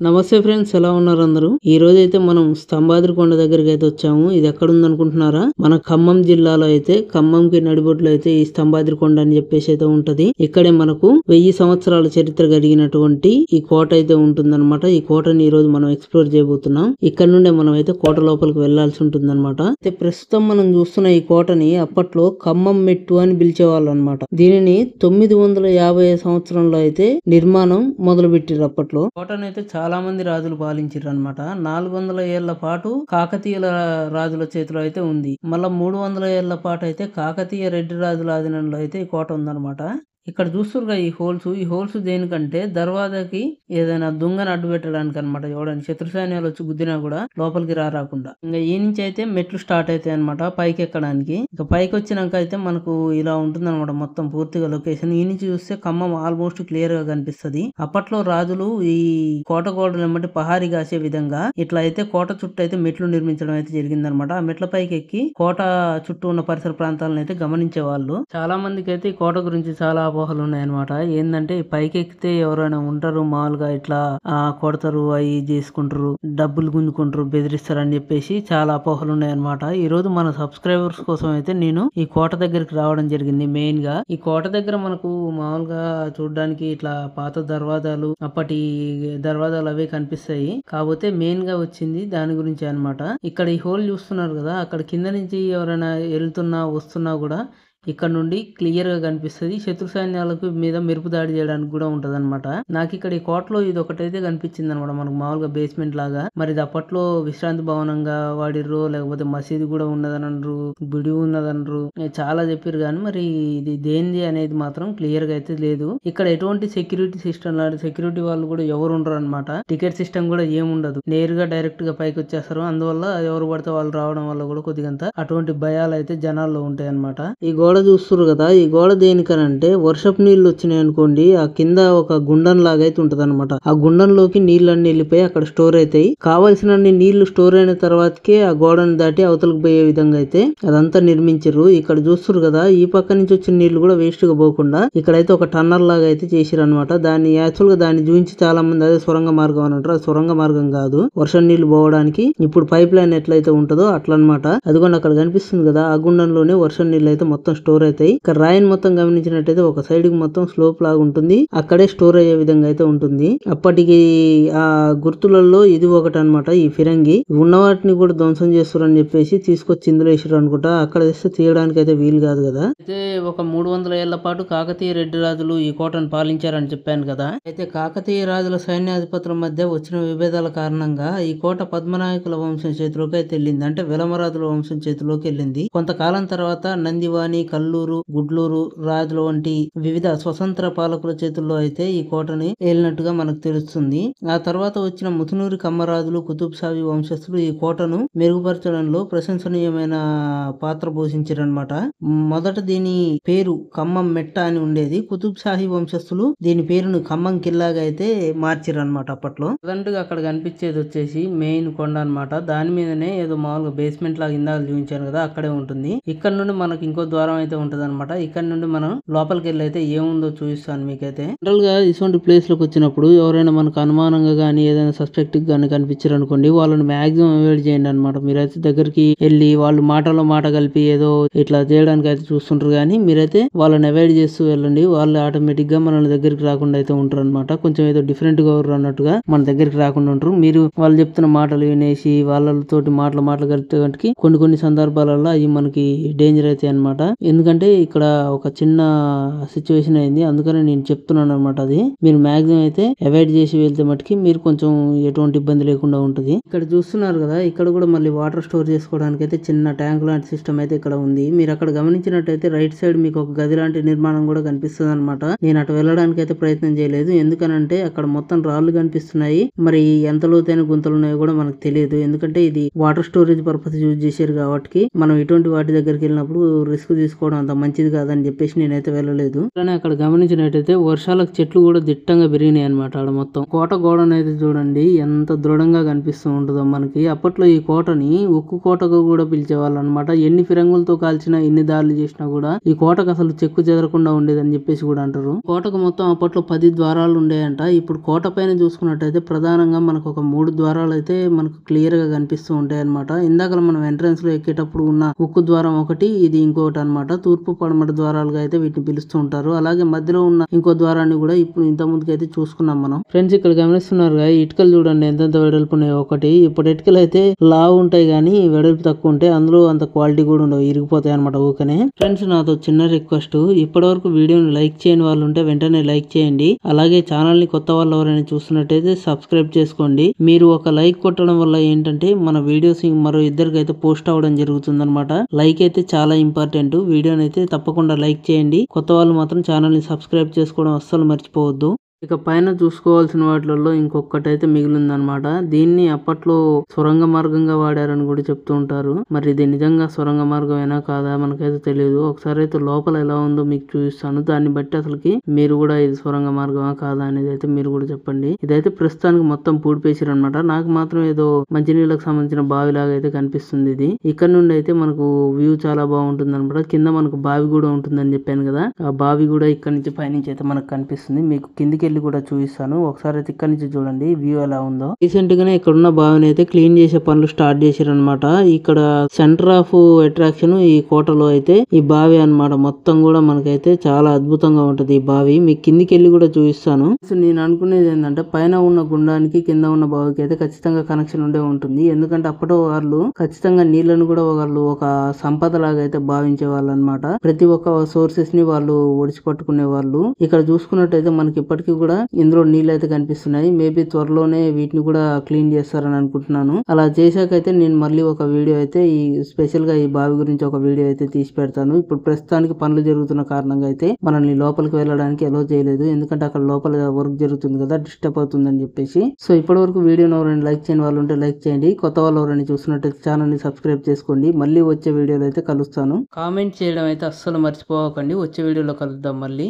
నమస్తే ఫ్రెండ్స్, ఎలా ఉన్నారు అందరూ? ఈ రోజు అయితే మనం స్తంభాద్రి కొండ దగ్గరికి అయితే వచ్చాము. ఇది ఎక్కడ ఉంది అనుకుంటున్నారా? మన ఖమ్మం జిల్లాలో అయితే ఖమ్మంకి నడిబొడ్లో అయితే ఈ స్తంభాద్రి కొండ అని చెప్పేసి అయితే ఉంటది. ఇక్కడే మనకు 1000 సంవత్సరాల చరిత్ర కలిగినటువంటి ఈ కోట అయితే ఉంటుందన్నమాట. ఈ కోటని ఈ రోజు మనం ఎక్స్ప్లోర్ చేయబోతున్నాం. ఇక్కడ నుండే మనం అయితే కోట లోపలికి వెళ్లాల్సి ఉంటుందన్నమాట. అయితే ప్రస్తుతం మనం చూస్తున్న ఈ కోటని అప్పట్లో ఖమ్మం మెట్టు అని పిలిచేవాళ్ళు అనమాట. దీనిని 950 సంవత్సరంలో అయితే నిర్మాణం మొదలు పెట్టారు. అప్పట్లో కోటనైతే చాలా మంది రాజులు పాలించారు అనమాట. 400 ఏళ్ల పాటు కాకతీయుల రాజుల చేతిలో అయితే ఉంది. మళ్ళా 300 ఏళ్ల పాటు అయితే కాకతీయ రెడ్డి రాజుల ఆధీనంలో అయితే ఈ కోట ఉందన్నమాట. ఇక్కడ చూస్తురుగా ఈ హోల్స్ దేనికంటే దర్వాజాకి ఏదైనా దొంగను అడ్డు పెట్టడానికి అనమాట. ఎవడని శత్రు సైన్యాలు వచ్చి గుద్దినా కూడా లోపలికి రాకుండా. ఇంకా ఈ నుంచి అయితే మెట్లు స్టార్ట్ అవుతాయి అనమాట పైకి ఎక్కడానికి. ఇంకా పైకి వచ్చినాక అయితే మనకు ఇలా ఉంటుంది అనమాట మొత్తం పూర్తిగా లొకేషన్. ఈ నుంచి చూస్తే ఖమ్మం ఆల్మోస్ట్ క్లియర్ గా కనిపిస్తది. అప్పట్లో రాజులు ఈ కోట గోడలు ఎమ్మటి పహారీ కాసే విధంగా ఇట్లా అయితే కోట చుట్టూ అయితే మెట్లు నిర్మించడం అయితే జరిగిందనమాట. ఆ మెట్ల పైకి ఎక్కి కోట చుట్టూ ఉన్న పరిసర ప్రాంతాలను అయితే గమనించే వాళ్ళు. చాలా మందికి అయితే ఈ కోట గురించి చాలా అపోహలు ఉన్నాయన్నమాట. ఏంటంటే పైకి ఎక్కితే ఎవరైనా ఉంటారు మామూలుగా ఇట్లా కొడతారు, అవి చేసుకుంటారు, డబ్బులు గుంజుకుంటారు, బెదిరిస్తారు అని చెప్పేసి చాలా అపోహలు ఉన్నాయన్నమాట. ఈ రోజు మన సబ్స్క్రైబర్స్ కోసం అయితే నేను ఈ కోట దగ్గరికి రావడం జరిగింది. మెయిన్ గా ఈ కోట దగ్గర మనకు మామూలుగా చూడడానికి ఇట్లా పాత దర్వాజాలు, అప్పటి దర్వాజాలు అవే కనిపిస్తాయి. కాకపోతే మెయిన్ గా వచ్చింది దాని గురించి అన్నమాట. ఇక్కడ ఈ హోల్ చూస్తున్నారు కదా, అక్కడ కింద నుంచి ఎవరైనా వెళ్తున్నా వస్తున్నా కూడా ఇక్కడ నుండి క్లియర్ గా కనిపిస్తుంది. శత్రు సైన్యాలకు మీద మెరుపు దాడి చేయడానికి కూడా ఉంటది అనమాట. నాకు ఇక్కడ ఈ కోటలో ఇది ఒకటైతే కనిపించింది అనమాట. మనకు మామూలుగా బేస్మెంట్ లాగా. మరి ఇది అప్పట్లో విశ్రాంతి భవనంగా వాడిర్రు, లేకపోతే మసీదు కూడా ఉన్నదనరు, గుడి ఉన్నదనరు, చాలా చెప్పారు. కానీ మరి ఇది దేనిది అనేది మాత్రం క్లియర్ గా అయితే లేదు. ఇక్కడ ఎటువంటి సెక్యూరిటీ సిస్టమ్ లాంటి సెక్యూరిటీ వాళ్ళు కూడా ఎవరు ఉండరు అనమాట. టికెట్ సిస్టమ్ కూడా ఏముండదు. నేరుగా డైరెక్ట్ గా పైకి వచ్చేస్తారు. అందువల్ల ఎవరు పడితే వాళ్ళు రావడం వల్ల కూడా కొద్దిగంత అటువంటి భయాలు అయితే జనాల్లో ఉంటాయి అనమాట. ఈ గోడ చూస్తున్నారు కదా, ఈ గోడ దేనికనంటే వర్షపు నీళ్లు వచ్చినాయి అనుకోండి, ఆ కింద ఒక గుండం లాగా అయితే ఉంటది అనమాట. ఆ గుండంలోకి నీళ్ళన్నీ వెళ్ళిపోయి అక్కడ స్టోర్ అవుతాయి. కావలసినన్ని నీళ్లు స్టోర్ అయిన తర్వాతకే ఆ గోడను దాటి అవతలకు పోయే విధంగా అయితే అదంతా నిర్మించారు. ఇక్కడ చూస్తున్నారు కదా, ఈ పక్క నుంచి వచ్చిన నీళ్లు కూడా వేస్ట్ గా పోకుండా ఇక్కడైతే ఒక టన్నర్ లాగా అయితే చేసిరు అనమాట. దాన్ని యాక్చువల్ గా దాన్ని చూపించి చాలా మంది అదే సొరంగ మార్గం అని అంటారు. అది సొరంగ మార్గం కాదు, వర్షం నీళ్లు పోవడానికి ఇప్పుడు పైప్ లైన్ ఎట్లయితే ఉంటుందో అట్లా అనమాట. అదిగోండి అక్కడ కనిపిస్తుంది కదా, ఆ గుండంలోనే వర్షం నీళ్ళు అయితే మొత్తం స్టోర్ అవుతాయి. ఇక్కడ రాయిని మొత్తం గమనించినట్టయితే ఒక సైడ్ కి మొత్తం స్లోప్ లాగా ఉంటుంది. అక్కడే స్టోర్ అయ్యే విధంగా అయితే ఉంటుంది. అప్పటికి ఆ గుర్తులలో ఇది ఒకటి అనమాట. ఈ ఫిరంగి ఉన్న వాటిని కూడా ధ్వంసం చేస్తారని చెప్పేసి తీసుకొచ్చి ఇందులో వేసారు అనుకుంటా. అక్కడ తెస్తే తీయడానికి అయితే వీలు కాదు కదా. అయితే ఒక 300 ఏళ్ల పాటు కాకతీయ రెడ్డి రాజులు ఈ కోటను పాలించారని చెప్పాను కదా. అయితే కాకతీయ రాజుల సైన్యాధిపతుల మధ్య వచ్చిన విభేదాల కారణంగా ఈ కోట పద్మనాయకుల వంశం చేతిలోకి అయితే వెళ్ళింది. అంటే వెలమరాజుల వంశం చేతిలోకి వెళ్ళింది. కొంతకాలం తర్వాత నందివాని, కల్లూరు, గుడ్లూరు రాజుల వంటి వివిధ స్వతంత్ర పాలకుల చేతుల్లో అయితే ఈ కోటని ఏలినట్టుగా మనకు తెలుస్తుంది. ఆ తర్వాత వచ్చిన ముతునూరి కమ్మరాజులు, కుతుబ్ షాహీ వంశస్థులు ఈ కోటను మెరుగుపరచడంలో ప్రశంసనీయమైన పాత్ర పోషించారనమాట. మొదట దీని పేరు ఖమ్మం మెట్ట అని ఉండేది. కుతుబ్ షాహీ వంశస్థులు దీని పేరును ఖమ్మం కిల్లాగా అయితే మార్చారనమాట. అప్పట్లో ప్రజెంట్గా అక్కడ కనిపించేది వచ్చేసి మెయిన్ కొండ అనమాట. దాని మీదనే ఏదో మామూలుగా బేస్మెంట్ లాగా ఇందాక చూపించాను కదా, అక్కడే ఉంటుంది. ఇక్కడ నుండి మనకి ఇంకో ద్వారం అయితే ఉంటది అనమాట. ఇక్కడ నుండి మనం లోపలికి వెళ్ళి అయితే ఏముందో చూపిస్తాను మీకైతే. జనరల్ గా ఇటువంటి ప్లేస్ లోకి వచ్చినప్పుడు ఎవరైనా మనకు అనుమానంగా గానీ ఏదైనా సస్పెక్ట్ గానీ కనిపించారు అనుకోండి, వాళ్ళని మాక్సిమం అవాయిడ్ చేయండి అనమాట. మీరైతే దగ్గరికి వెళ్ళి వాళ్ళు మాటలో మాట కలిపి ఏదో ఇట్లా చేయడానికి అయితే చూస్తుంటారు. కానీ మీరైతే వాళ్ళని అవాయిడ్ చేస్తూ వెళ్ళండి. వాళ్ళు ఆటోమేటిక్ గా మన దగ్గరికి రాకుండా అయితే ఉంటారు అనమాట. కొంచెం ఏదో డిఫరెంట్ గా అన్నట్టుగా మన దగ్గరికి రాకుండా ఉంటారు. మీరు వాళ్ళు చెప్తున్న మాటలు వినేసి వాళ్ళతోటి మాటలు కలిపి కొన్ని సందర్భాలలో అవి మనకి డేంజర్ అయితే అనమాట. ఎందుకంటే ఇక్కడ ఒక చిన్న సిచ్యువేషన్ అయింది, అందుకని నేను చెప్తున్నాను అనమాట. అది మీరు మాక్సిమం అయితే అవాయిడ్ చేసి వెళ్తే మటుకి మీరు కొంచెం ఎటువంటి ఇబ్బంది లేకుండా ఉంటుంది. ఇక్కడ చూస్తున్నారు కదా, ఇక్కడ కూడా మళ్ళీ వాటర్ స్టోర్ చేసుకోవడానికి అయితే చిన్న ట్యాంక్ లాంటి సిస్టమ్ అయితే ఇక్కడ ఉంది. మీరు అక్కడ గమనించినట్టయితే రైట్ సైడ్ మీకు ఒక గది లాంటి నిర్మాణం కూడా కనిపిస్తుంది అనమాట. నేను అటు వెళ్ళడానికి అయితే ప్రయత్నం చేయలేదు. ఎందుకనంటే అక్కడ మొత్తం రాళ్లు కనిపిస్తున్నాయి. మరి ఎంత లోతైన గుంతలు ఉన్నాయో కూడా మనకు తెలియదు. ఎందుకంటే ఇది వాటర్ స్టోరేజ్ పర్పస్ యూజ్ చేశారు కాబట్టి మనం ఇటువంటి వాటి దగ్గరికి వెళ్ళినప్పుడు రిస్క్ తీసుకుని చేసుకోవడం అంత మంచిది కాదని చెప్పేసి నేనైతే వెళ్ళలేదు. కానీ అక్కడ గమనించినట్టయితే వర్షాలకు చెట్లు కూడా దిట్టంగా పెరిగినాయి అనమాట. ఆడ మొత్తం కోట గోడను అయితే చూడండి ఎంత దృఢంగా కనిపిస్తూ ఉంటుందో మనకి. అప్పట్లో ఈ కోటని ఉక్కు కోటగా కూడా పిలిచేవాళ్ళు అనమాట. ఎన్ని ఫిరంగులతో కాల్చినా ఎన్ని దాడులు చేసినా కూడా ఈ కోటకు అసలు చెక్కు చెదరకుండా ఉండేదని చెప్పేసి కూడా అంటారు. కోటకు మొత్తం అప్పట్లో 10 ద్వారాలు ఉండేయంట. ఇప్పుడు కోట పైన చూసుకున్నట్టయితే ప్రధానంగా మనకు ఒక 3 ద్వారాలు అయితే మనకు క్లియర్ గా కనిపిస్తూ ఉంటాయి అనమాట. ఇందాక మనం ఎంట్రన్స్ లో ఎక్కేటప్పుడు ఉన్న ఉక్కు ద్వారం ఒకటి, ఇది ఇంకోటి అనమాట. తూర్పు పడమట ద్వారాలుగా అయితే వీటిని పిలుస్తూ ఉంటారు. అలాగే మధ్యలో ఉన్న ఇంకో ద్వారాన్ని కూడా ఇప్పుడు ఇంత ముందుకు అయితే చూసుకున్నాం మనం. ఫ్రెండ్స్ ఇక్కడ గమనిస్తున్నారు ఇటుకలు చూడండి ఎంతెంత వెడల్పు ఉన్నాయి. ఒకటి ఇప్పుడు ఇటుకలు అయితే లావు ఉంటాయి కానీ వెడల్పు తక్కువ ఉంటాయి. అందులో అంత క్వాలిటీ కూడా ఉండవు, ఇరిగిపోతాయి అనమాట ఊకనే. ఫ్రెండ్స్ నాతో చిన్న రిక్వెస్ట్, ఇప్పటి వరకు వీడియోని లైక్ చేయని వాళ్ళు ఉంటే వెంటనే లైక్ చేయండి. అలాగే ఛానల్ ని కొత్త వాళ్ళు ఎవరైనా చూస్తున్నట్టయితే సబ్స్క్రైబ్ చేసుకోండి. మీరు ఒక లైక్ కొట్టడం వల్ల ఏంటంటే మన వీడియోస్ మరో ఇద్దరికి అయితే పోస్ట్ అవ్వడం జరుగుతుంది అనమాట. లైక్ అయితే చాలా ఇంపార్టెంట్. వీడియోని అయితే తప్పకుండా లైక్ చేయండి. కొత్త వాళ్ళు మాత్రం ఛానల్ ని సబ్స్క్రైబ్ చేసుకోవడం అస్సలు మర్చిపోవద్దు. ఇక పైన చూసుకోవాల్సిన వాటిలలో ఇంకొకటైతే మిగిలిందనమాట. దీన్ని అప్పట్లో సొరంగ మార్గంగా వాడారని కూడా చెప్తూ ఉంటారు. మరి ఇది నిజంగా సొరంగ మార్గమేనా కాదా మనకైతే తెలియదు. ఒకసారి అయితే లోపల ఎలా ఉందో మీకు చూపిస్తాను. దాన్ని బట్టి అసలుకి మీరు కూడా ఇది సొరంగ మార్గమా కాదా అనేది అయితే మీరు కూడా చెప్పండి. ఇదైతే ప్రస్తుతానికి మొత్తం పూడిపేసారు అనమాట. నాకు మాత్రం ఏదో మంచినీళ్ళకి సంబంధించిన బావి లాగా అయితే కనిపిస్తుంది. ఇది ఇక్కడ నుండి అయితే మనకు వ్యూ చాలా బాగుంటుంది అనమాట. కింద మనకు బావి కూడా ఉంటుందని చెప్పాను కదా, ఆ బావి కూడా ఇక్కడ నుంచి పైనుంచి అయితే మనకు కనిపిస్తుంది. మీకు కిందికి కూడా చూపిస్తాను. ఒకసారి అయితే ఇక్కడ నుంచి చూడండి వ్యూ ఎలా ఉందో. రీసెంట్ గానే ఇక్కడ ఉన్న బావిని అయితే క్లీన్ చేసే పనులు స్టార్ట్ చేశారు అనమాట. ఇక్కడ సెంటర్ ఆఫ్ అట్రాక్షన్ ఈ కోటలో అయితే ఈ బావి అనమాట. మొత్తం కూడా మనకైతే చాలా అద్భుతంగా ఉంటది ఈ బావి. మీకు కిందికి వెళ్ళి కూడా చూపిస్తాను. నేను అనుకునేది ఏంటంటే పైన ఉన్న గుండానికి కింద ఉన్న బావికి అయితే ఖచ్చితంగా కనెక్షన్ ఉండే ఉంటుంది. ఎందుకంటే అప్పటి వాళ్ళు ఖచ్చితంగా నీళ్లను కూడా వాళ్ళు ఒక సంపద లాగా అయితే భావించే వాళ్ళు అనమాట. ప్రతి ఒక్క సోర్సెస్ ని వాళ్ళు ఒడిచి పట్టుకునే వాళ్ళు. ఇక్కడ చూసుకున్నట్టయితే మనకి ఇప్పటికీ కూడా ఇందులో నీళ్ళు అయితే కనిపిస్తున్నాయి. మేబీ త్వరలోనే వీటిని కూడా క్లీన్ చేస్తారని అనుకుంటున్నాను. అలా చేశాకైతే నేను మళ్ళీ ఒక వీడియో అయితే ఈ స్పెషల్ గా ఈ బావి గురించి ఒక వీడియో అయితే తీసి పెడతాను. ఇప్పుడు ప్రస్తుతానికి పనులు జరుగుతున్న కారణంగా అయితే మనల్ని లోపలికి వెళ్ళడానికి అలో చేయలేదు. ఎందుకంటే అక్కడ లోపల వర్క్ జరుగుతుంది కదా, డిస్టర్బ్ అవుతుందని చెప్పేసి. సో ఇప్పటి వరకు వీడియోని ఎవరైనా లైక్ చేయని వాళ్ళు ఉంటే లైక్ చేయండి. కొత్త వాళ్ళు ఎవరైనా చూస్తున్నట్టయితే ఛానల్ ని సబ్స్క్రైబ్ చేసుకోండి. మళ్ళీ వచ్చే వీడియోలో అయితే కలుస్తాను. కామెంట్ చేయడం అయితే అస్సలు మర్చిపోకండి. వచ్చే వీడియోలో కలుద్దాం మళ్ళీ.